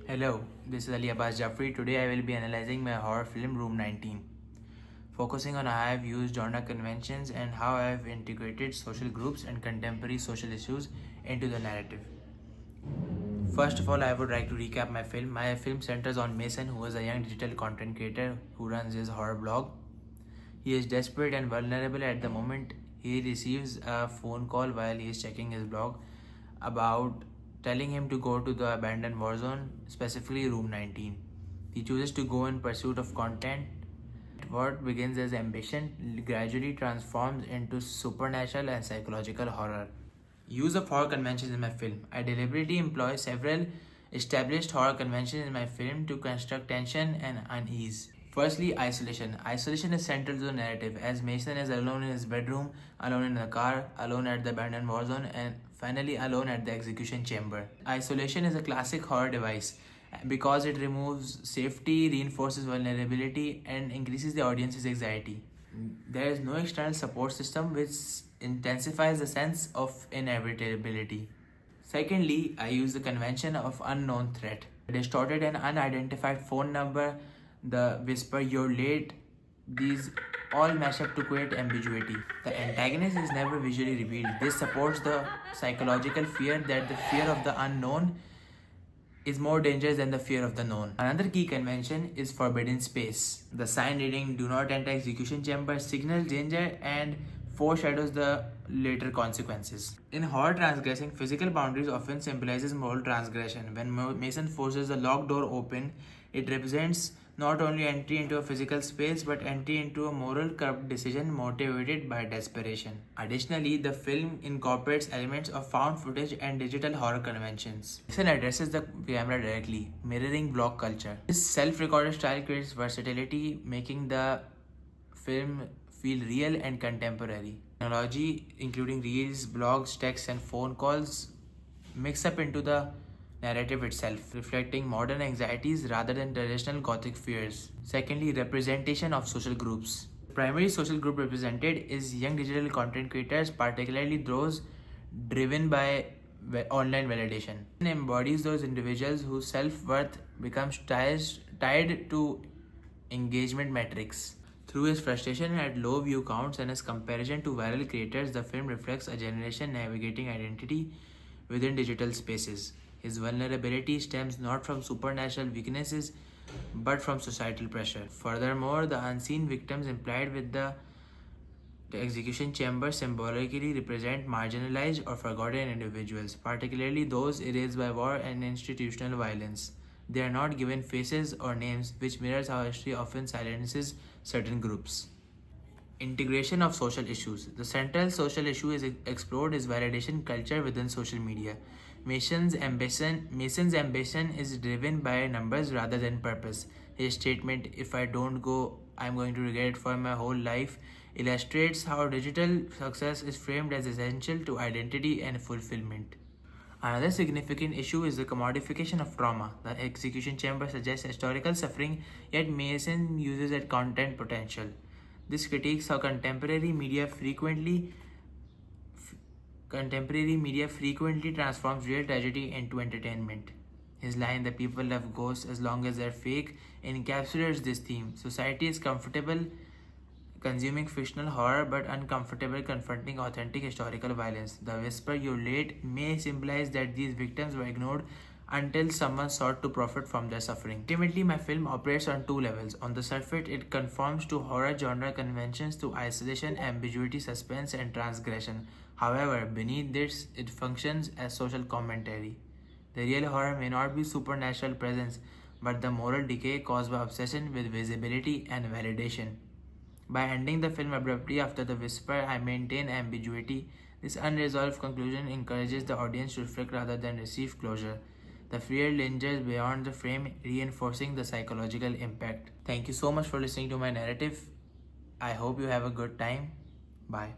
Hello, this is Ali Abbas Jafri. Today I will be analyzing my horror film Room 19, focusing on how I have used genre conventions and how I have integrated social groups and contemporary social issues into the narrative. First of all, I would like to recap my film. My film centers on Mason, who is a young digital content creator who runs his horror blog. He is desperate and vulnerable at the moment he receives a phone call while he is checking his blog about telling him to go to the abandoned war zone, specifically Room 19. He chooses to go in pursuit of content. What begins as ambition gradually transforms into supernatural and psychological horror. Use of horror conventions in my film. I deliberately employ several established horror conventions in my film to construct tension and unease. Firstly, isolation. Isolation is central to the narrative, as Mason is alone in his bedroom, alone in the car, alone at the abandoned war zone, and finally alone at the execution chamber. Isolation is a classic horror device because it removes safety, reinforces vulnerability, and increases the audience's anxiety. There is no external support system, which intensifies the sense of inevitability. Secondly, I use the convention of unknown threat. A distorted and unidentified phone number, the whisper "you're late," these all mash up to create ambiguity. The antagonist is never visually revealed. This supports the psychological fear that the fear of the unknown is more dangerous than the fear of the known. Another key convention is forbidden space. The sign reading "Do not enter execution chamber" signals danger and foreshadows the later consequences. In horror, transgressing physical boundaries often symbolizes moral transgression. When Mason forces the locked door open, it represents not only entry into a physical space but entry into a moral corrupt decision motivated by desperation. Additionally, the film incorporates elements of found footage and digital horror conventions. Mason addresses the camera directly, mirroring vlog culture. This self-recorded style creates versatility, making the film feel real and contemporary. Technology, including reels, blogs, texts, and phone calls, mix up into the narrative itself, reflecting modern anxieties rather than traditional Gothic fears. Secondly, representation of social groups. The primary social group represented is young digital content creators, particularly those driven by online validation. It embodies those individuals whose self-worth becomes tied to engagement metrics. Through his frustration at low view counts and his comparison to viral creators, the film reflects a generation navigating identity within digital spaces. His vulnerability stems not from supernatural weaknesses but from societal pressure. Furthermore, the unseen victims implied with the execution chamber symbolically represent marginalized or forgotten individuals, particularly those erased by war and institutional violence. They are not given faces or names, which mirrors how history often silences certain groups. Integration of social issues. The central social issue is explored is validation culture within social media. Mason's ambition is driven by numbers rather than purpose. His statement, "If I don't go, I'm going to regret it for my whole life," illustrates how digital success is framed as essential to identity and fulfillment. Another significant issue is the commodification of trauma. The execution chamber suggests historical suffering, yet Mason uses it content potential. This critiques how contemporary media frequently transforms real tragedy into entertainment. His line, "The people love ghosts as long as they're fake," encapsulates this theme. Society is comfortable consuming fictional horror but uncomfortable confronting authentic historical violence. The whisper "you're late" may symbolize that these victims were ignored until someone sought to profit from their suffering. Ultimately, my film operates on two levels. On the surface, it conforms to horror genre conventions through isolation, ambiguity, suspense, and transgression. However, beneath this, it functions as social commentary. The real horror may not be supernatural presence, but the moral decay caused by obsession with visibility and validation. By ending the film abruptly after the whisper, I maintain ambiguity. This unresolved conclusion encourages the audience to reflect rather than receive closure. The fear lingers beyond the frame, reinforcing the psychological impact. Thank you so much for listening to my narrative. I hope you have a good time. Bye.